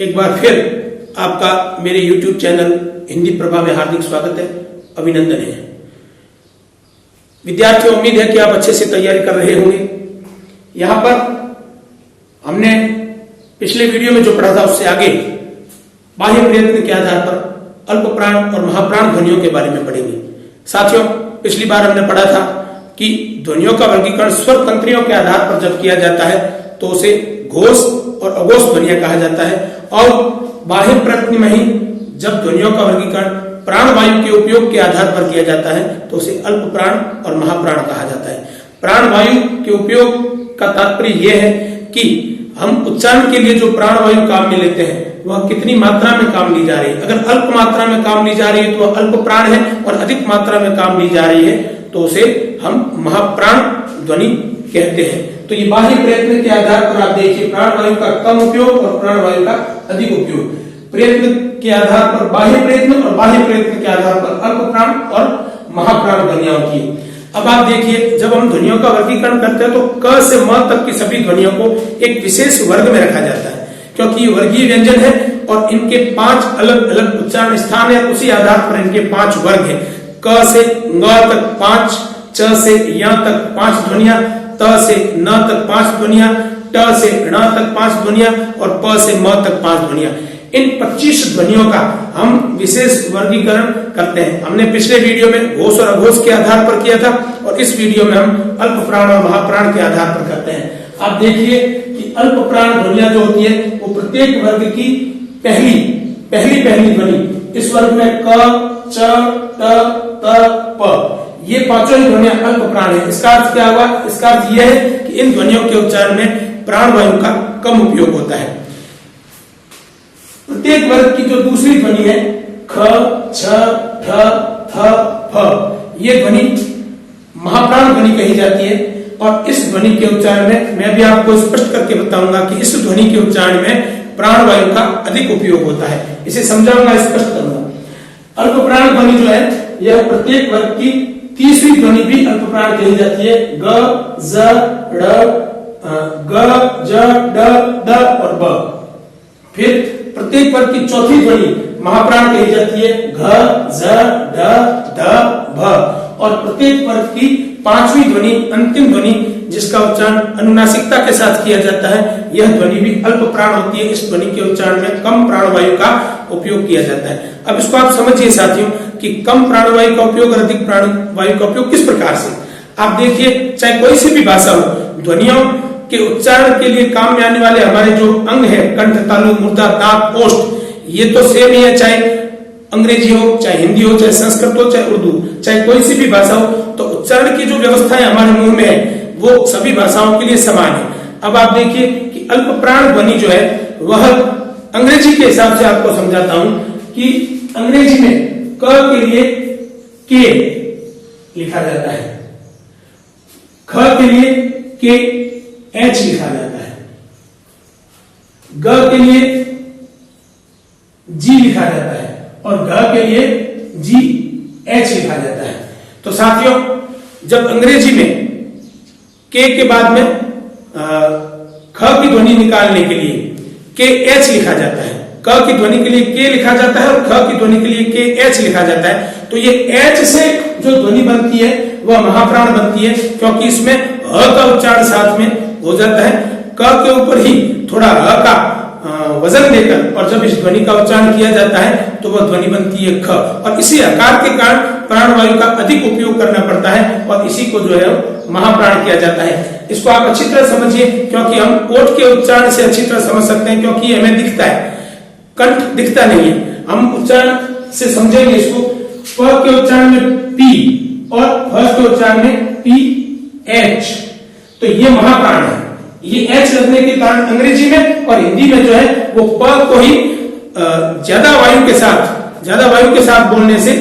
एक बार फिर आपका मेरे YouTube चैनल हिंदी प्रभा में हार्दिक स्वागत है, अभिनंदन है। विद्यार्थियों, उम्मीद है कि आप अच्छे से तैयारी कर रहे होंगे। यहां पर हमने पिछले वीडियो में जो पढ़ा था उससे आगे बाह्य प्रयत्न के आधार पर अल्प प्राण और महाप्राण ध्वनियों के बारे में पढ़ेंगे। साथियों, पिछली बार हमने पढ़ा था कि ध्वनियों का वर्गीकरण स्वर तंत्रियों के आधार पर जब किया जाता है तो उसे घोष और अघोष ध्वनियां कहा जाता है, और बाह्य प्रयत्न में ही जब ध्वनियों का वर्गीकरण प्राणवायु के उपयोग के आधार पर किया जाता है तो उसे अल्प प्राण और महाप्राण कहा जाता है। प्राणवायु के उपयोग का तात्पर्य यह है कि हम उच्चारण के लिए जो प्राणवायु काम में लेते हैं वह कितनी मात्रा में काम ली जा रही है। अगर अल्प मात्रा में काम ली जा रही है तो वह अल्प प्राण है, और अधिक मात्रा में काम ली जा रही है तो उसे हम महाप्राण ध्वनि कहते हैं। तो ये बाह्य प्रयत्न के आधार पर आप देखिए, प्राणवायु का कम उपयोग और प्राणवायु का अधिक उपयोग। प्रयत्न के आधार पर बाह्य प्रयत्न और बाह्य प्रयत्न के आधार पर अल्प प्राण और महाप्राण ध्वनियां होती है। अब आप देखिए, जब हम ध्वनियों का वर्गीकरण करते हैं तो क से म तक की सभी ध्वनियों को एक विशेष वर्ग में रखा जाता है, क्योंकि ये वर्गीय व्यंजन है और इनके 5 अलग अलग उच्चारण स्थान है। उसी आधार पर इनके 5 वर्ग हैं। क से ङ तक 5, च से य तक 5 ध्वनियां, त से न तक 5 ध्वनियां, ट से ण तक 5 ध्वनियां और प से म तक 5 ध्वनियां। इन 25 ध्वनियों का हम विशेष वर्गीकरण करते हैं। हमने पिछले वीडियो में घोष और अघोष के आधार पर किया था, और इस वीडियो में हम अल्प प्राण और महाप्राण के आधार पर करते हैं। आप देखिए कि अल्प प्राण ध्वनियां जो होती है वो प्रत्येक वर्ग की पहली ध्वनि, इस वर्ग में क, च, ट, त, प, ये 5 ही ध्वनियां अल्प प्राण है। इसका अर्थ क्या हुआ? इसका अर्थ यह है कि इन ध्वनियों के उच्चारण में प्राणवायु का कम उपयोग होता है। प्रत्येक वर्ग की जो दूसरी ध्वनि है ख, छ, ठ, थ, फ, ये ध्वनि महाप्राण ध्वनि कही जाती है। और इस ध्वनि के उच्चारण में मैं भी आपको स्पष्ट करके बताऊंगा कि इस ध्वनि के उच्चारण में प्राणवायु का अधिक उपयोग होता है। इसे समझाऊंगा, स्पष्ट करूंगा। अल्प प्राण ध्वनि जो है यह प्रत्येक वर्ग की तीसरी ध्वनि भी अल्प प्राण कही जाती है। ग, ज, ड़, ग, ज, ड, द और ब। फिर प्रत्येक वर्ग की चौथी ध्वनि महाप्राण कही जाती है। घ, ज, ढ, ध, भ। और प्रत्येक वर्ग की 5वीं ध्वनि, अंतिम ध्वनि, जिसका उच्चारण अनुनासिकता के साथ किया जाता है, यह ध्वनि भी अल्प प्राण होती है। इस ध्वनि के उच्चारण में कम प्राणवायु का उपयोग किया जाता है। अब इसको आप समझिए साथियों कि कम प्राणवायु का उपयोग और अधिक प्राणवायु का उपयोग किस प्रकार से। आप देखिए, चाहे कोई सी भी भाषा हो, ध्वनियों के उच्चारण के लिए काम में आने वाले हमारे जो अंग है, कंठ, तालु, मूर्धा, दांत, ओष्ठ, ये तो सेम ही है। चाहे अंग्रेजी हो, चाहे हिंदी हो, चाहे संस्कृत हो, चाहे उर्दू, चाहे कोई सी भी भाषा हो, तो उच्चारण की जो व्यवस्थाएं हमारे मुंह में है वो सभी भाषाओं के लिए समान है। अब आप देखिए कि अल्प प्राण ध्वनि जो है वह अंग्रेजी के हिसाब से आपको समझाता हूं कि अंग्रेजी में क के लिए के लिखा जाता है, ख के लिए के एच लिखा जाता है, ग के लिए जी लिखा जाता है और घ के लिए जी एच लिखा जाता है। तो साथियों, जब अंग्रेजी में के बाद में ख की ध्वनि निकालने के लिए के एच लिखा जाता है, क की ध्वनि के लिए के लिखा जाता है और ख की ध्वनि के लिए के एच लिखा जाता है, तो ये एच से जो ध्वनि बनती है वह महाप्राण बनती है, क्योंकि इसमें ह का उच्चारण साथ में हो जाता है। क के ऊपर ही थोड़ा ह का वजन देकर और जब इस ध्वनि का उच्चारण किया जाता है तो वह ध्वनि बनती है ख। और इसी आकार के कारण प्राणवायु का अधिक उपयोग करना पड़ता है और इसी को जो है महाप्राण किया जाता है। इसको आप अच्छी तरह समझिए, क्योंकि हम ओठ के उच्चारण से अच्छी तरह समझ सकते हैं, क्योंकि हमें दिखता है, कंठ दिखता नहीं है। हम उच्चारण से समझेंगे इसको। प के उच्चारण में पी और फ के उच्चारण में पी एच, तो ये महाप्राण है। ये एच लगने के कारण अंग्रेजी में और हिंदी में जो है वो प को ही ज्यादा वायु के साथ बोलने से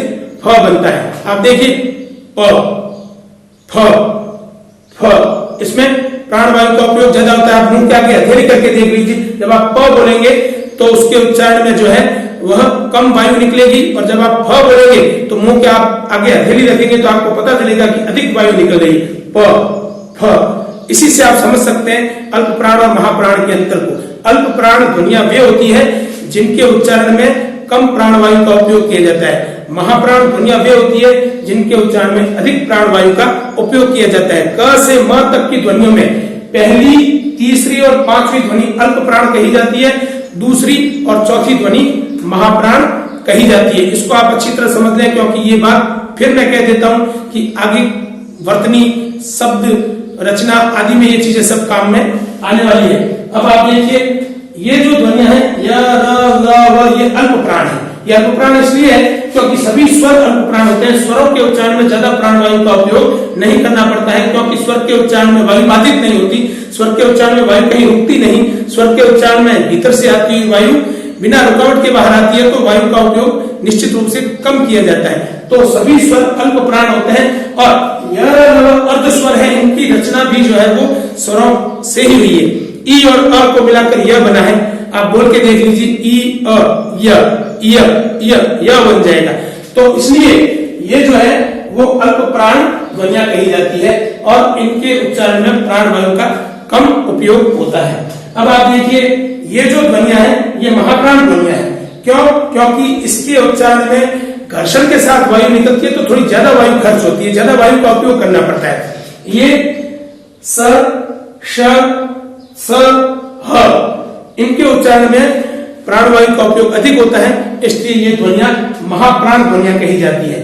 फ बनता है। आप देखिए, प, फ, फ, इसमें प्राणवायु का उपयोग ज्यादा होता है। आप मुंह के आगे हथेली करके देख लीजिए, जब आप प बोलेंगे तो उसके उच्चारण में जो है वह कम वायु निकलेगी, और जब आप फ बोलेंगे तो मुंह के आप आगे हथेली रखेंगे तो आपको पता चलेगा कि अधिक वायु निकल रही है। प, फ, इसी से आप समझ सकते हैं अल्प प्राण और महाप्राण के अंतर को। अल्प प्राण ध्वनियां वे होती है जिनके उच्चारण में कम प्राणवायु का उपयोग किया जाता है। महाप्राण ध्वनियां वे होती है जिनके उच्चारण में अधिक प्राणवायु का उपयोग किया जाता है। क से म तक की ध्वनियों में पहली, तीसरी और पांचवी ध्वनि अल्प प्राण कही जाती है, दूसरी और चौथी ध्वनि महाप्राण कही जाती है। इसको आप अच्छी तरह समझ लें, क्योंकि ये बात फिर मैं कह देता हूं कि आगे वर्तनी, शब्द रचना आदि में ये चीजें सब काम में आने वाली है। अब आप देखिए, ये जो ध्वनियां हैं य, र, ल, व, ये अल्प प्राण है। ये अल्प प्राण इसलिए है क्योंकि सभी स्वर अल्प प्राण होते हैं। स्वरों के उच्चारण में ज्यादा प्राणवायु का उपयोग नहीं करना पड़ता है, क्योंकि स्वर के उच्चारण में वायु बाधित नहीं होती, स्वर के उच्चारण में वायु कहीं रुकती नहीं, स्वर के उच्चारण में भीतर से आती हुई वायु बिना रुकावट के बाहर आती है, तो वायु का उपयोग निश्चित रूप से कम किया जाता है। तो सभी स्वर अल्प प्राण होते हैं और यह अर्ध स्वर है, इनकी रचना भी जो है वो स्वरों से ही हुई है। ई और अ को मिलाकर यह बना है। आप बोल के देख लीजिए, ई अ य बन जाएगा। तो इसलिए ये जो है वो अल्प प्राण ध्वनियां कही जाती है और इनके उच्चारण में प्राणवायु का कम उपयोग होता है। अब आप देखिए, ये जो ध्वनियां हैं ये महाप्राण ध्वनियां हैं। क्यों? क्योंकि इसके उच्चारण में घर्षण के साथ वायु निकलती है, तो थोड़ी ज्यादा वायु खर्च होती है, ज्यादा वायु का उपयोग करना पड़ता है। ये स, श, स, ह, इनके उच्चारण में प्राणवायु का उपयोग अधिक होता है, इसलिए ये ध्वनियां महाप्राण ध्वनियां कही जाती है।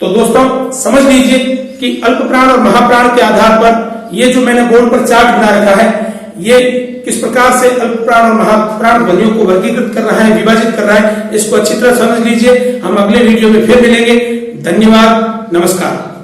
तो दोस्तों समझ लीजिए कि अल्प प्राण और महाप्राण के आधार पर ये जो मैंने बोर्ड पर चार्ट बना रखा है, ये किस प्रकार से अल्प प्राण और महाप्राण ध्वनियों को वर्गीकृत कर रहा है, विभाजित कर रहा है, इसको अच्छी तरह समझ लीजिए। हम अगले वीडियो में फिर मिलेंगे। धन्यवाद, नमस्कार।